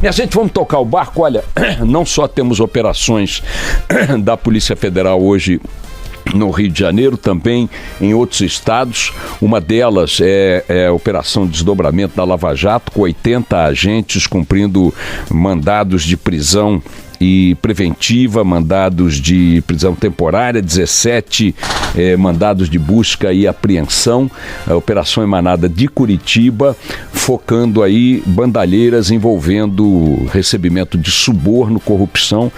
Minha gente, vamos tocar o barco. Olha, não só temos operações da Polícia Federal hoje no Rio de Janeiro, também em outros estados. Uma delas é a Operação Desdobramento da Lava Jato, com 80 agentes cumprindo mandados de prisão e preventiva, mandados de prisão temporária, 17 mandados de busca e apreensão. A operação emanada de Curitiba, focando aí bandalheiras envolvendo recebimento de suborno, corrupção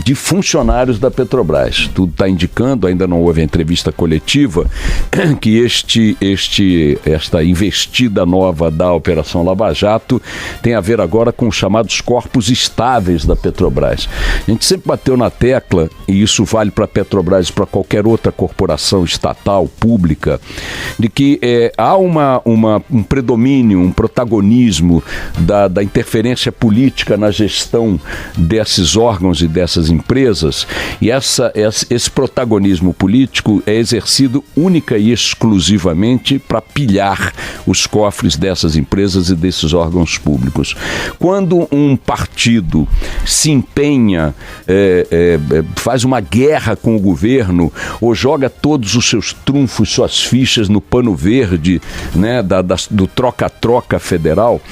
de funcionários da Petrobras. Tudo está indicando, ainda não houve entrevista coletiva, que esta investida nova da Operação Lava Jato tem a ver agora com os chamados corpos estáveis da Petrobras. A gente sempre bateu na tecla, e isso vale para a Petrobras e para qualquer outra corporação estatal, pública, de que há um predomínio, um protagonismo da interferência política na gestão desses órgãos e dessas empresas, e esse protagonismo político é exercido única e exclusivamente para pilhar os cofres dessas empresas e desses órgãos públicos. Quando um partido se empenha, faz uma guerra com o governo, ou joga todos os seus trunfos, suas fichas no pano verde, né, do troca-troca federal,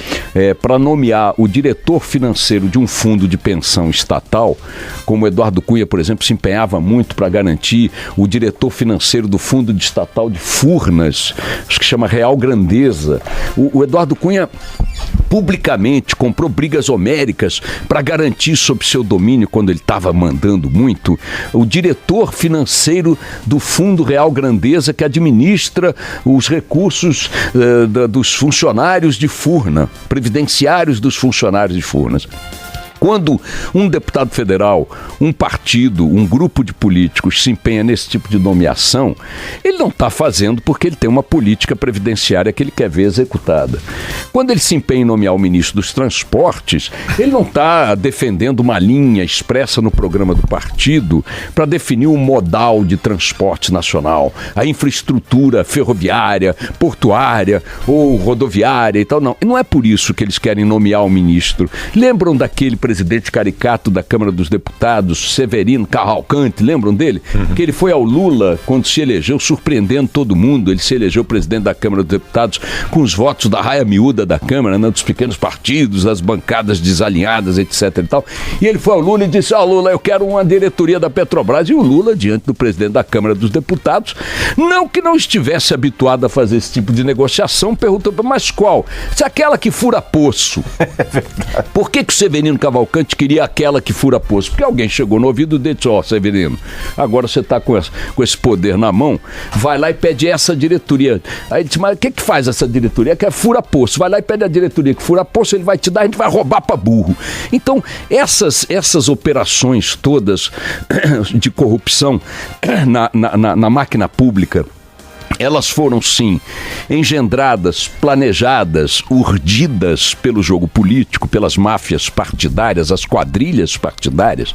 para nomear o diretor financeiro de um fundo de pensão estatal, como Eduardo Cunha, por exemplo, se empenhava muito para garantir o diretor financeiro do fundo estatal de Furnas, acho que chama Real Grandeza. O Eduardo Cunha publicamente comprou brigas homéricas para garantir sob seu domínio, quando ele estava mandando muito, o diretor financeiro do Fundo Real Grandeza, que administra os recursos dos funcionários de Furnas, previdenciários dos funcionários de Furnas. Quando um deputado federal, um partido, um grupo de políticos se empenha nesse tipo de nomeação, ele não está fazendo porque ele tem uma política previdenciária que ele quer ver executada. Quando ele se empenha em nomear o ministro dos Transportes, ele não está defendendo uma linha expressa no programa do partido para definir o modal de transporte nacional, a infraestrutura ferroviária, portuária ou rodoviária e tal, não. E não é por isso que eles querem nomear o ministro. Lembram daquele presidente caricato da Câmara dos Deputados, Severino Cavalcante, lembram dele? Uhum. Que ele foi ao Lula quando se elegeu, surpreendendo todo mundo. Ele se elegeu presidente da Câmara dos Deputados com os votos da raia miúda da Câmara, né, dos pequenos partidos, das bancadas desalinhadas, etc. e tal. E ele foi ao Lula e disse: Lula, eu quero uma diretoria da Petrobras. E o Lula, diante do presidente da Câmara dos Deputados, não que não estivesse habituado a fazer esse tipo de negociação, perguntou: mas qual? Se aquela que fura poço. Por que o Severino Cavalcante queria aquela que fura poço? Porque alguém chegou no ouvido dele e disse: Severino, agora você está com esse poder na mão, vai lá e pede essa diretoria. Aí ele disse: mas o que faz essa diretoria? Que é fura poço. Vai lá e pede a diretoria que fura poço, ele vai te dar, a gente vai roubar para burro. Então, essas operações todas de corrupção na máquina pública, elas foram, sim, engendradas, planejadas, urdidas pelo jogo político, pelas máfias partidárias, as quadrilhas partidárias,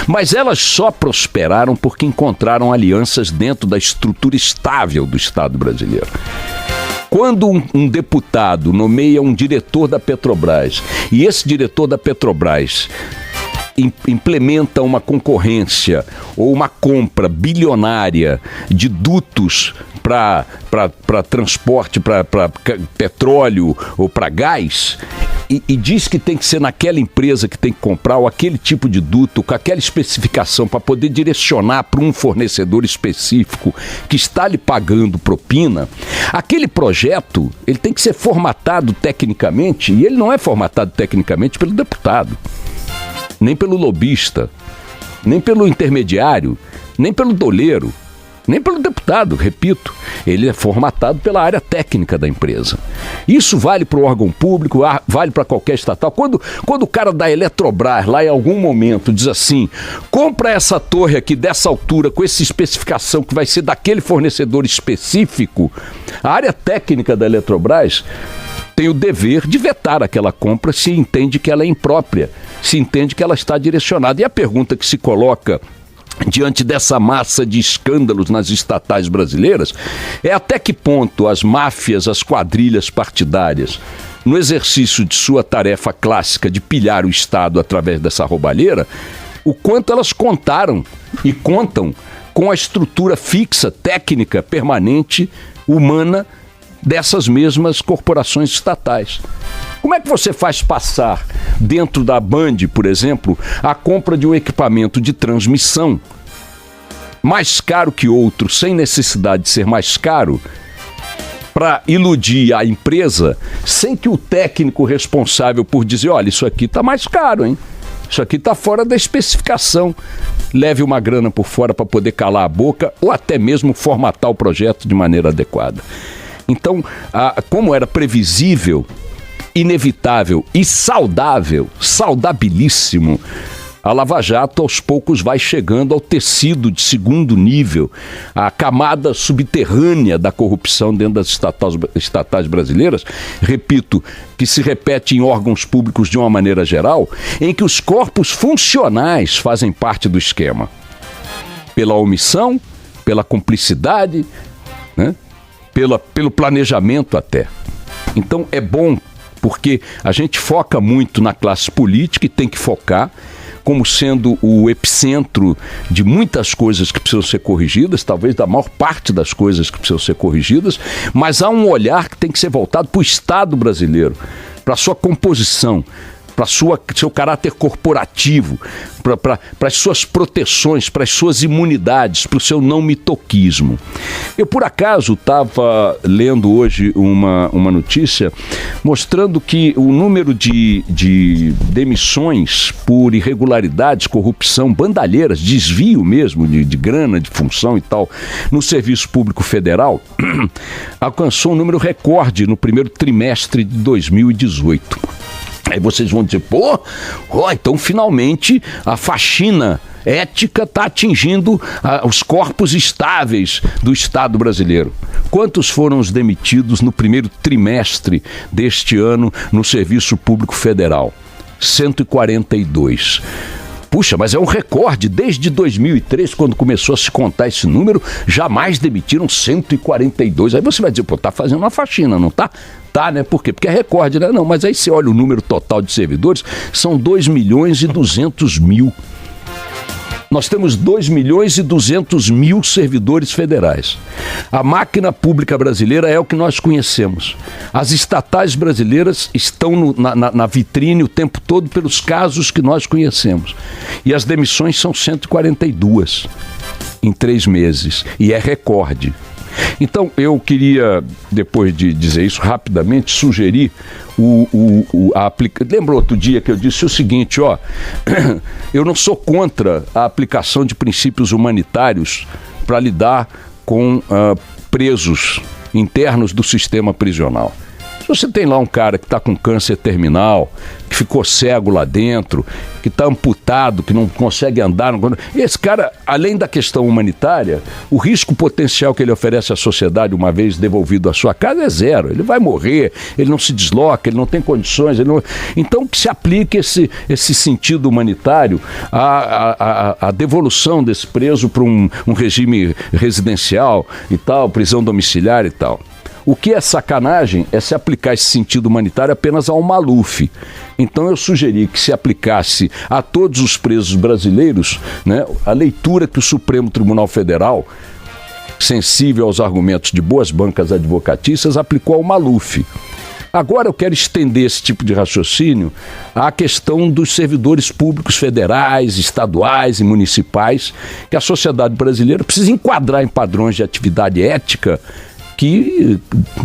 mas elas só prosperaram porque encontraram alianças dentro da estrutura estável do Estado brasileiro. Quando um deputado nomeia um diretor da Petrobras, e esse diretor da Petrobras implementa uma concorrência ou uma compra bilionária de dutos para transporte, para petróleo ou para gás, e diz que tem que ser naquela empresa que tem que comprar, ou aquele tipo de duto, com aquela especificação, para poder direcionar para um fornecedor específico que está lhe pagando propina, aquele projeto ele tem que ser formatado tecnicamente, e ele não é formatado tecnicamente pelo deputado, nem pelo lobista, nem pelo intermediário, nem pelo doleiro, nem pelo deputado, repito. Ele é formatado pela área técnica da empresa. Isso vale para o órgão público, vale para qualquer estatal. Quando o cara da Eletrobras, lá em algum momento, diz assim: compra essa torre aqui dessa altura, com essa especificação que vai ser daquele fornecedor específico, a área técnica da Eletrobras tem o dever de vetar aquela compra se entende que ela é imprópria, se entende que ela está direcionada. E a pergunta que se coloca diante dessa massa de escândalos nas estatais brasileiras é: até que ponto as máfias, as quadrilhas partidárias no exercício de sua tarefa clássica de pilhar o Estado através dessa roubalheira, o quanto elas contaram e contam com a estrutura fixa, técnica, permanente, humana dessas mesmas corporações estatais. Como é que você faz passar dentro da Band, por exemplo, a compra de um equipamento de transmissão mais caro que outro, sem necessidade de ser mais caro, para iludir a empresa, sem que o técnico responsável por dizer, olha, isso aqui está mais caro, hein? Isso aqui está fora da especificação. Leve uma grana por fora para poder calar a boca ou até mesmo formatar o projeto de maneira adequada. Então, como era previsível, inevitável e saudável, saudabilíssimo, a Lava Jato aos poucos vai chegando ao tecido de segundo nível, a camada subterrânea da corrupção dentro das estatais brasileiras, repito, que se repete em órgãos públicos de uma maneira geral, em que os corpos funcionais fazem parte do esquema. Pela omissão, pela cumplicidade, né? Pelo planejamento até. Então é bom, porque a gente foca muito na classe política e tem que focar, como sendo o epicentro de muitas coisas que precisam ser corrigidas, talvez da maior parte das coisas que precisam ser corrigidas, mas há um olhar que tem que ser voltado para o Estado brasileiro, para a sua composição, para seu caráter corporativo, para as suas proteções, para as suas imunidades, para o seu não mitoquismo. Eu, por acaso, estava lendo hoje uma notícia mostrando que o número de demissões por irregularidades, corrupção, bandalheiras, desvio mesmo de grana, de função e tal, no Serviço Público Federal, alcançou um número recorde no primeiro trimestre de 2018. Aí vocês vão dizer, então finalmente a faxina ética está atingindo os corpos estáveis do Estado brasileiro. Quantos foram os demitidos no primeiro trimestre deste ano no Serviço Público Federal? 142. Puxa, mas é um recorde. Desde 2003, quando começou a se contar esse número, jamais demitiram 142. Aí você vai dizer, tá fazendo uma faxina, não tá? Tá, né? Por quê? Porque é recorde, né? Não, mas aí você olha o número total de servidores, são 2.200.000. Nós temos 2.200.000 servidores federais. A máquina pública brasileira é o que nós conhecemos. As estatais brasileiras estão na vitrine o tempo todo pelos casos que nós conhecemos. E as demissões são 142 em 3 meses. E é recorde. Então, eu queria, depois de dizer isso rapidamente, sugerir Lembra outro dia que eu disse o seguinte, eu não sou contra a aplicação de princípios humanitários para lidar com presos internos do sistema prisional. Se você tem lá um cara que está com câncer terminal, que ficou cego lá dentro, que está amputado, que não consegue andar, esse cara, além da questão humanitária, o risco potencial que ele oferece à sociedade uma vez devolvido à sua casa é zero. Ele vai morrer, ele não se desloca, ele não tem condições. Então que se aplique esse sentido humanitário à devolução desse preso para um regime residencial e tal, prisão domiciliar e tal. O que é sacanagem é se aplicar esse sentido humanitário apenas ao Maluf. Então eu sugeri que se aplicasse a todos os presos brasileiros, né, a leitura que o Supremo Tribunal Federal, sensível aos argumentos de boas bancas advocatícias, aplicou ao Maluf. Agora eu quero estender esse tipo de raciocínio à questão dos servidores públicos federais, estaduais e municipais, que a sociedade brasileira precisa enquadrar em padrões de atividade ética que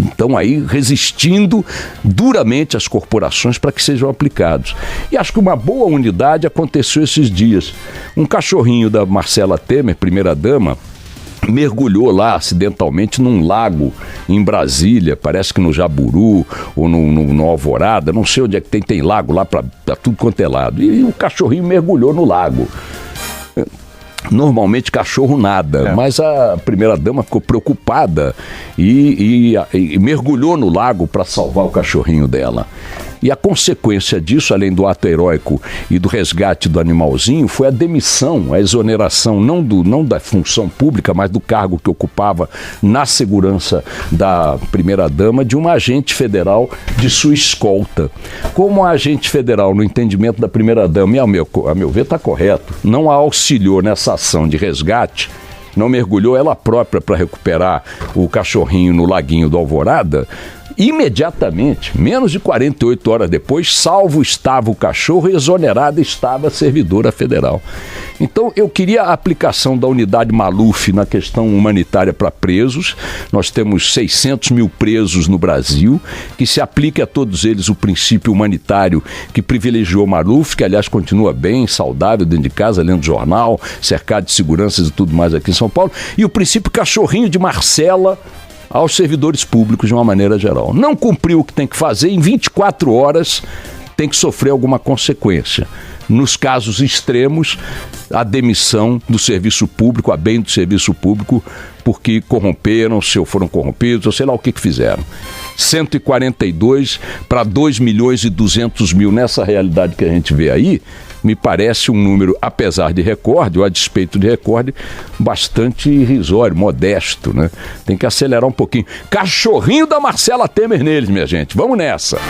estão aí resistindo duramente às corporações para que sejam aplicados. E acho que uma boa unidade aconteceu esses dias. Um cachorrinho da Marcela Temer, primeira-dama, mergulhou lá acidentalmente num lago em Brasília, parece que no Jaburu ou no Alvorada, não sei onde é que tem lago lá para tudo quanto é lado. E o cachorrinho mergulhou no lago. Normalmente cachorro nada, mas a primeira-dama ficou preocupada e mergulhou no lago para salvar o cachorrinho dela. E a consequência disso, além do ato heróico e do resgate do animalzinho, foi a demissão, a exoneração, não da função pública, mas do cargo que ocupava na segurança da primeira-dama, de uma agente federal de sua escolta. Como a agente federal, no entendimento da primeira-dama, e a meu ver está correto, não a auxiliou nessa ação de resgate, não mergulhou ela própria para recuperar o cachorrinho no laguinho do Alvorada, imediatamente, menos de 48 horas depois, salvo estava o cachorro e exonerada estava a servidora federal. Então, eu queria a aplicação da unidade Maluf na questão humanitária para presos. Nós temos 600 mil presos no Brasil, que se aplique a todos eles o princípio humanitário que privilegiou Maluf, que aliás continua bem, saudável, dentro de casa, lendo jornal, cercado de seguranças e tudo mais aqui em São Paulo, e o princípio cachorrinho de Marcela aos servidores públicos de uma maneira geral. Não cumpriu o que tem que fazer, em 24 horas tem que sofrer alguma consequência. Nos casos extremos, a demissão do serviço público, a bem do serviço público, porque corromperam-se ou foram corrompidos, ou sei lá o que fizeram. 142 para 2.200.000 nessa realidade que a gente vê aí, me parece um número, apesar de recorde, ou a despeito de recorde, bastante irrisório, modesto, né? Tem que acelerar um pouquinho. Cachorrinho da Marcela Temer neles, minha gente. Vamos nessa!